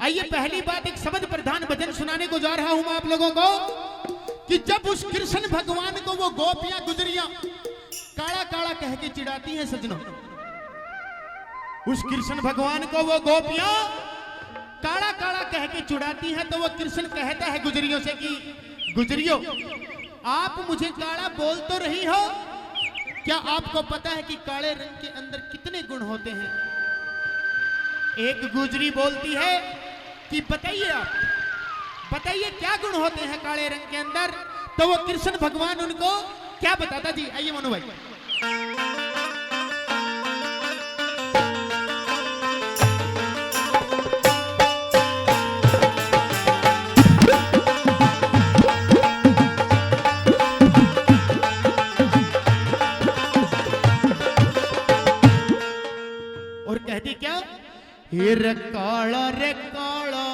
आइए पहली बात एक शब्द प्रधान भजन सुनाने को जा रहा हूं मैं आप लोगों को कि जब उस कृष्ण भगवान को वो गोपियां गुजरियां काला काला कह के चिढ़ाती हैं सजनों, उस कृष्ण भगवान को वो गोपियां काला काला कह के चिढ़ाती हैं, तो वो कृष्ण कहता है गुजरियों से कि गुजरियों आप मुझे काला बोल तो रही हो, क्या आपको पता है कि काले रंग के अंदर कितने गुण होते हैं? एक गुजरी बोलती है कि बताइए आप, बताइए क्या गुण होते हैं काले रंग के अंदर? तो वो कृष्ण भगवान उनको क्या बताता जी? आइए मनु भाई। और कहती क्या? हे रे काला रे काला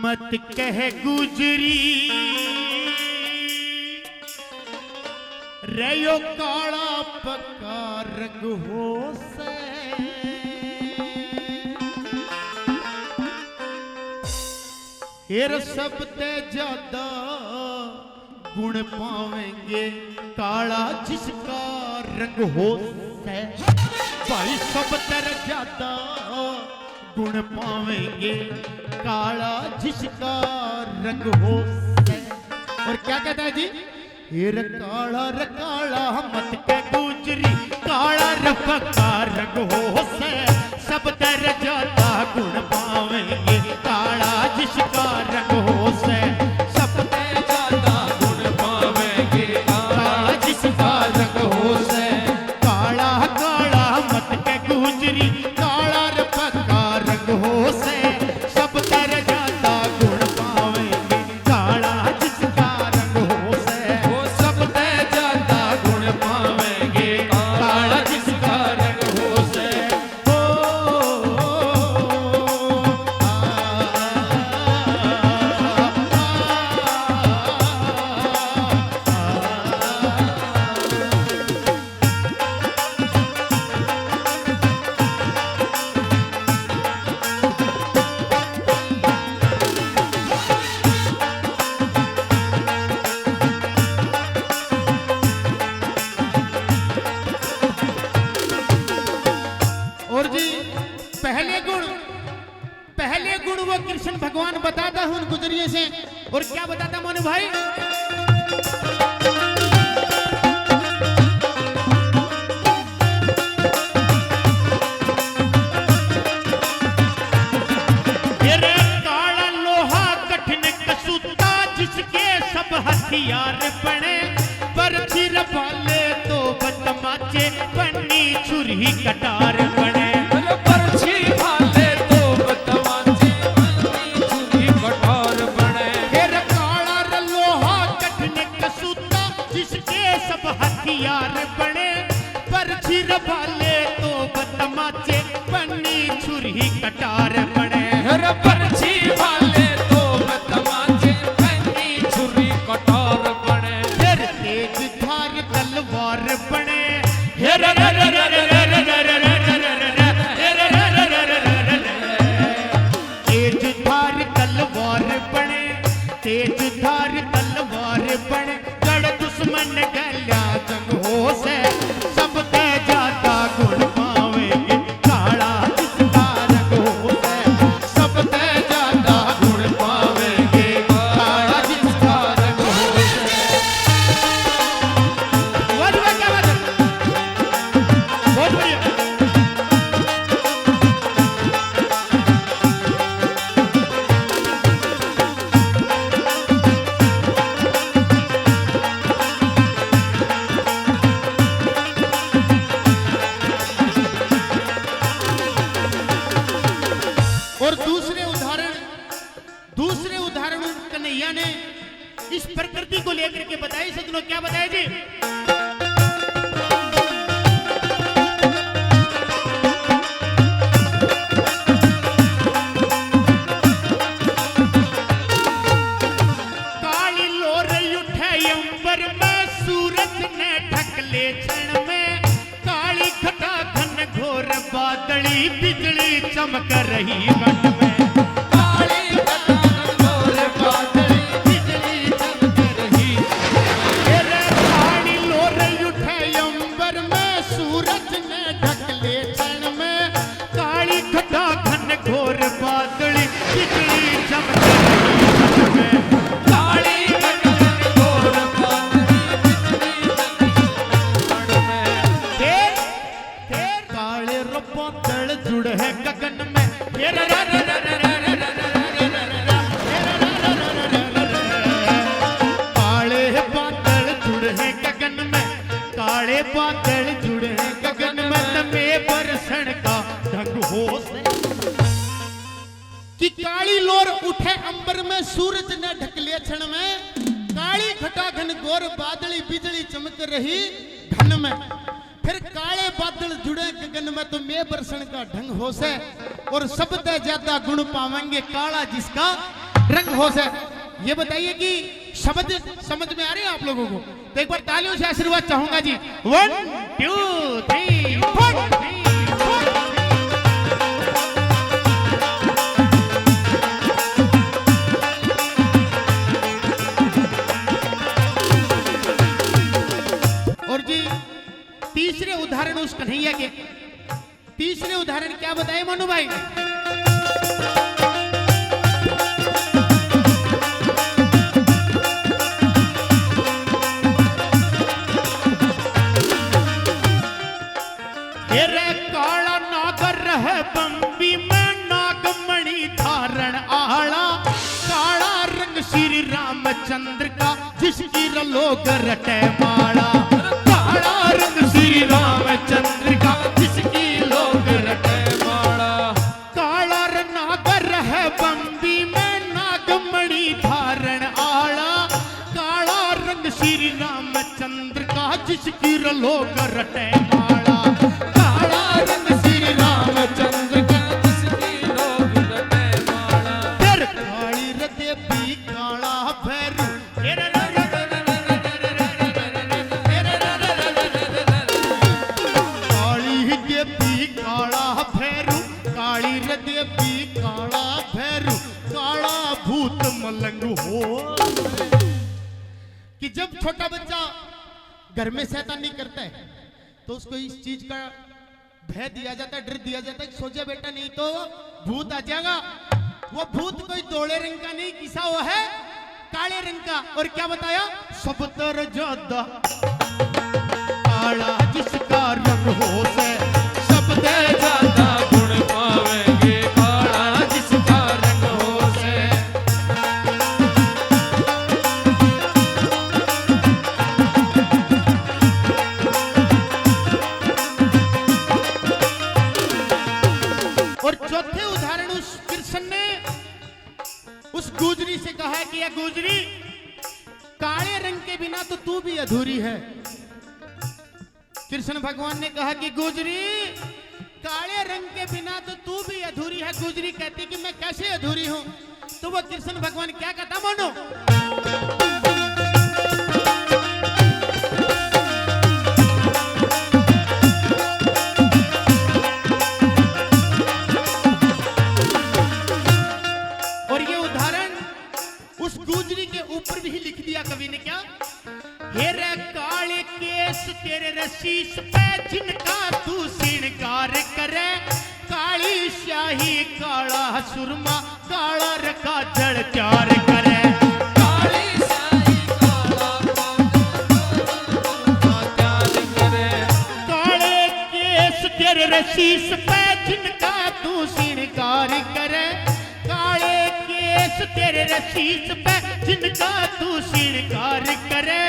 मत कह गुजरी रेयो काला पक्का रंग हो से। हेर सबते ज्यादा गुण पावेंगे काला जिसका रंग हो से। भाई सब तेरे ज्यादा गुण पावेंगे काला जिसका रंग हो से। और क्या कहता है जी? हेर काला रे काला मत के गुजरी काला रफका रंग हो से। सब तेरे ज्यादा गुण पावेंगे काला जिसका रंग हो से। सब तेरे ज्यादा गुण पावेंगे काला जिसका रंग हो से। काला काला मत के गुजरी काला रफका रंग हो से। सब तेरे ज्यादा गुण पावेंगे काला जिसका रंग हो से। वो सब तेरे ज्यादा गुण पावेंगे काला जिसका रंग हो से। और जी पहले गुण वो कृष्ण भगवान बताता हूं गुजरिए से। और क्या बताता मोनू भाई? तेरे काला लोहा कठिन कसूता जिसके सब हथियार बने। बरछी रफाले तो बदमाचे पन्नी छुरी कटार बने। बरछी भाले तो बदमाचे पन्नी छुरी कटार बने। फिर काला रे लोहा कठिन कसूता जिसके सब हथियार बने। बरछी रफाले तो बदमाचे पन्नी छुरी कटार बने। बरछी भाले तो बदमाचे पन्नी छुरी कटार बने। फिर तेज धार तलवार बने। तेज धार तलवार बने। तेज धार तलवार बने। गढ़ दुश्मन गल्या जंग हो से। सब ते ज्यादा गुण पावेंगे काला जिसका रंग हो से। सब ते ज्यादा गुण पावेंगे काला जिसका रंग हो से। बहुत बढ़िया, क्या बात है, बहुत बढ़िया। और दूसरे उदाहरण कन्हैया ने इस प्रकृति को लेकर के बताई सजनों। क्या बताया जी? काली लोर उठे अंबर में सूरज ने ढक ले क्षण में। बादली बिजली चमक रही वन में, काली घटाघट घोर बादली बिजली चमक रही। तेरे काली लोर उठे अंबर में, सूरज ने ढक ले क्षण में, काली घटा घन घोर बादली बिजली चमक रही वन में, काली घटाघट घोर बादली बिजली चमक रही में। तेर काले रब्बा तल जुड़ है गगन में, तेरा रा रा रा रा रा रा रा रा रा रा रा। काले बादल जुड़ है गगन में, काले बादल जुड़ है गगन में, नमे बरसण का ढंग हो से कि काली लोर उठे अंबर में, सूरज ने ढक लिया क्षण में, काली घटा घन घोर बादली बिजली चमक रही घन में। फिर काले बादल जुड़े गगन में तो मैं बरसण का ढंग हो से, और सबसे ज्यादा गुण पावेंगे काला जिसका रंग हो से। ये बताइए कि शब्द समझ में आ रहे हैं आप लोगों को? तो एक बार तालियों से आशीर्वाद चाहूंगा जी। 1 2 3 4। और जी तीसरे उदाहरण उस कन्हैया के, तीसरे उदाहरण क्या बताए मनु भाई? तेरे काला नागर रहे बंबी में, नागमणि धारण आला, काला रंग श्री रामचंद्र का जिसकी लोग रटे माला, काला रंग श्री रामचंद्र का जिसकी लोग रटे माला। काला नागर है बंबी में, नागमणि धारण आला, काला रंग श्री रामचंद्र का जिसकी लोग रटे माला, काला रंग श्री रामचंद्र का जिसकी लोग रटे माला। फिर काली हृदय भी काला भैरू, काली हृदय भी काला भैरू, काली हृदय भी काला भैरू, काला भूत मलंग हो। कि जब छोटा बच्चा घर में शैतानी करता है तो उसको इस चीज का भय दिया जाता है, डर दिया जाता है, सोचा बेटा नहीं तो भूत आ जाएगा। वो भूत कोई धोले रंग का नहीं, किसा वो है काले रंग का। और क्या बताया? सब तर ज्यादा काला जिसका रंग हो से, सब तर ज्यादा गुण पावेंगे काला जिसका रंग हो से। और चौथे उदाहरण उस कृष्ण ने उस गुजरी से कहा है कि यह गुजरी, काले रंग के बिना तो तू भी अधूरी है। कृष्ण भगवान ने कहा कि गुजरी, काले रंग के बिना तो तू भी अधूरी है। गुजरी कहती कि मैं कैसे अधूरी हूं? तो वो कृष्ण भगवान क्या कहता मानो? और ये उदाहरण उस गुजरी के ऊपर भी लिख दिया कवि ने। क्या? हे रे काले केस तेरे रसीस पे, जिनका तू श्रृंगार करे, काली शाही काला सुरमा, काला रखा जड़ चार करे, काली शाही काला त्याग करे। काले केस तेरे रसीस पे, जिनका तू श्रृंगार करे, काले केस तेरे रसीस पे, जिनका तू श्रृंगार करे,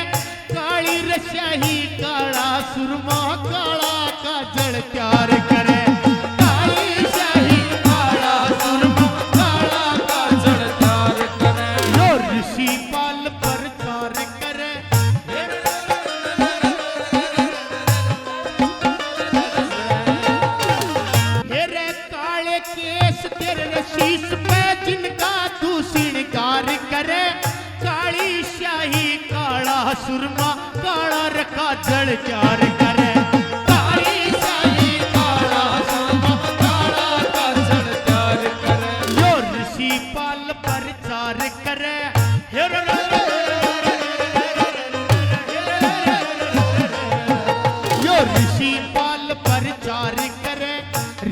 काली रशाही काला सुरमा, काला का जड़ प्यार करे, काली शाही काला सुरमा, काला का जड़ त्याग करे। जो ऋषि पाल प्रचार करे। तेरे काले केस तेरे रशीस पे, जिनका तू श्रृंगार करे, काली शाही काला सुरमा, काला रखा जड़ चार करे, काली शाही काला सुरमा,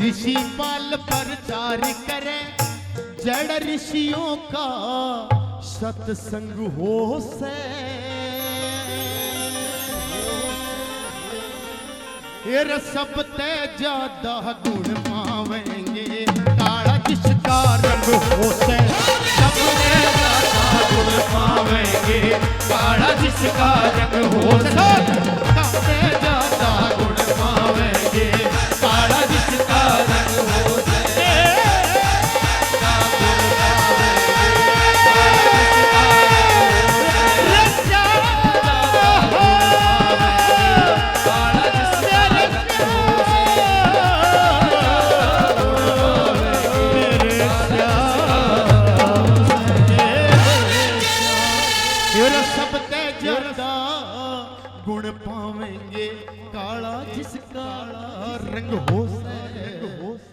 ऋषि पाल प्रचार करे जड़ ऋषियों का सत्संग हो से फिर सब ते ज्यादा गुण पावेंगे काला जिसका रंग हो से सबसे ज्यादा गुण पावेंगे काला जिसका रंग हो सबसे ज्यादा गुण पावेंगे काला जिसका रंग हो सब ते ज्यादा गुण पावेंगे काला जिसका रंग हो